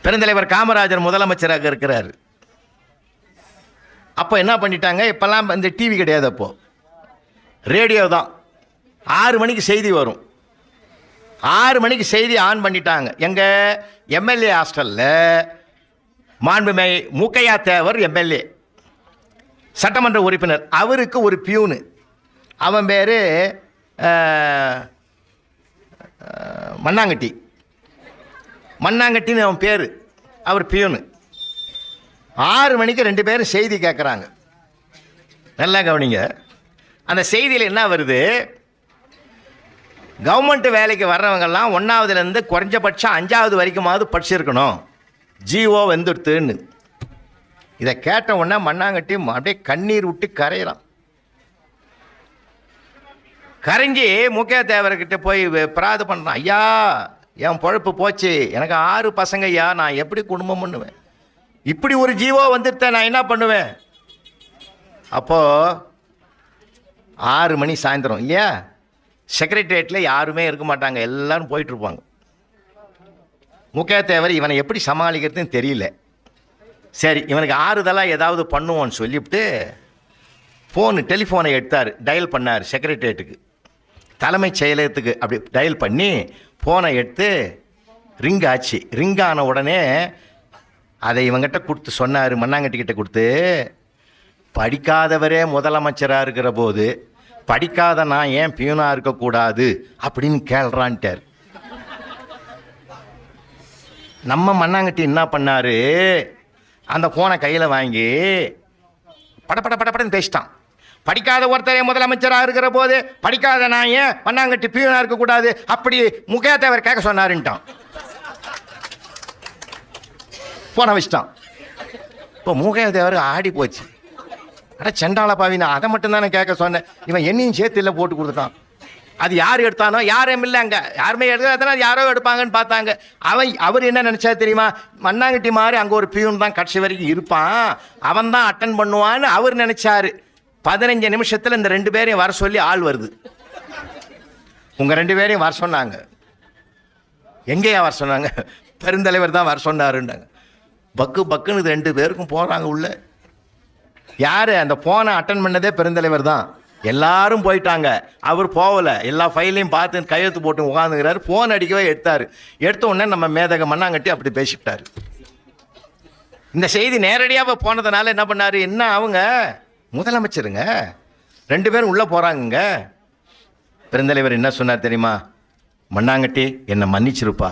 பெருந்தலைவர் காமராஜர் முதலமைச்சராக இருக்கிறார். அப்போ என்ன பண்ணிட்டாங்க, இப்போல்லாம் இந்த டிவி கிடையாது, அப்போது ரேடியோ தான். 6 மணிக்கு செய்தி வரும். 6 மணிக்கு செய்தி ஆன் பண்ணிட்டாங்க. எங்கள் எம்எல்ஏ ஹாஸ்டலில் மாண்புமை மூக்கையா தேவர் எம்எல்ஏ சட்டமன்ற உறுப்பினர், அவருக்கு ஒரு பியூனு, அவன் பேர் மண்ணாங்கட்டின்னு அவன் பேர், அவர் பியூனு. 6 மணிக்கு 2 பேரும் செய்தி கேட்குறாங்க. நல்லா கவனிங்க. அந்த செய்தியில் என்ன வருது, கவர்மெண்ட் வேலைக்கு வர்றவங்கெல்லாம் 1ஆவதுலேருந்து குறைஞ்சபட்சம் 5ஆவது வரைக்குமாவது படிச்சிருக்கணும், ஜிஓ வந்துடுத்துன்னு. இதை கேட்ட உடனே மண்ணாங்கட்டி அப்படியே கண்ணீர் விட்டு கரையிறான். கரைஞ்சி முக்கிய தேவர்கிட்ட போய் பிரார்த்தனை பண்ணுறான். ஐயா, என் பொழப்பு போச்சு, எனக்கு 6 பசங்க ஐயா, நான் எப்படி குடும்பம் பண்ணுவேன், இப்படி ஒரு ஜீவோ வந்துடுத்த நான் என்ன பண்ணுவேன். அப்போது 6 மணி சாயந்தரம் இல்லையா, செக்ரட்டரியேட்டில் யாருமே இருக்க மாட்டாங்க, எல்லோரும் போயிட்டுருப்பாங்க. முக்கிய தேவர் இவனை எப்படி சமாளிக்கிறதுன்னு தெரியல. சரி, இவனுக்கு ஆறுதலாக ஏதாவது பண்ணுவோன்னு சொல்லிவிட்டு டெலிஃபோனை எடுத்தார், டயல் பண்ணார் செக்ரட்டரியேட்டுக்கு, தலைமைச் செயலகத்துக்கு. அப்படி டயல் பண்ணி ஃபோனை எடுத்து ரிங் ஆச்சு. ரிங் ஆன உடனே அதை இவங்கிட்ட கொடுத்து சொன்னார், மண்ணாங்கட்டிக்கிட்ட கொடுத்து, படிக்காதவரே முதலமைச்சராக இருக்கிற போது படிக்காத நான் ஏன் பியூனாக இருக்கக்கூடாது அப்படின்னு கேள்றான்ட்டார். நம்ம மண்ணாங்கட்டி என்ன பண்ணார், அந்த ஃபோனை கையில் வாங்கி படப்படன்னு பேசிட்டான். படிக்காத ஒருத்தரே முதலமைச்சராக இருக்கிற போது படிக்காத நான் ஏன் மண்ணாங்கட்டி பியூனாக இருக்கக்கூடாது அப்படி முக்கிய தேவர் கேட்க சொன்னாருன்ட்டான். ஃபோனை வச்சிட்டான். இப்போ முக்கிய தேவர் ஆடி போச்சு. அட சண்டாள பாவினா, அதை மட்டும்தானே கேட்க சொன்னேன், இவன் என்னையும் சேர்த்து இல்லை போட்டு கொடுத்துட்டான். அது யார் எடுத்தானோ, யாரும் இல்லை, அங்கே யாருமே எடுக்கிறதுனா யாரோ எடுப்பாங்கன்னு பார்த்தாங்க. அவர் என்ன நினச்சா தெரியுமா, மண்ணாங்கட்டி மாதிரி அங்கே ஒரு பியூன் தான் கடைசி வரைக்கும் இருப்பான், அவன் தான் அட்டன் பண்ணுவான்னு அவர் நினச்சாரு. 15 நிமிஷத்தில் இந்த 2 பேரையும் வர சொல்லி ஆள் வருது. உங்கள் 2 பேரையும் வர சொன்னாங்க. எங்கேயா வர சொன்னாங்க, பெருந்தலைவர் தான் வர சொன்னாருன்னாங்க. பக்குன்னு 2 பேருக்கும் போகிறாங்க உள்ள. யார் அந்த ஃபோனை அட்டன் பண்ணதே பெருந்தலைவர் தான். எல்லாரும் போயிட்டாங்க, அவர் போகலை. எல்லா ஃபைலையும் பார்த்து கையெழுத்து போட்டு உட்காந்துக்கிறாரு. ஃபோன் அடிக்கவே எடுத்தார். எடுத்த உடனே நம்ம மேதக மண்ணாங்கட்டி அப்படி பேசிவிட்டார். இந்த செய்தி நேரடியாக போனதுனால என்ன பண்ணார், என்ன அவங்க முதலமைச்சருங்க 2 பேரும் உள்ளே போகிறாங்கங்க. பெருந்தலைவர் என்ன சொன்னார் தெரியுமா, மண்ணாங்கட்டி என்னை மன்னிச்சிருப்பா,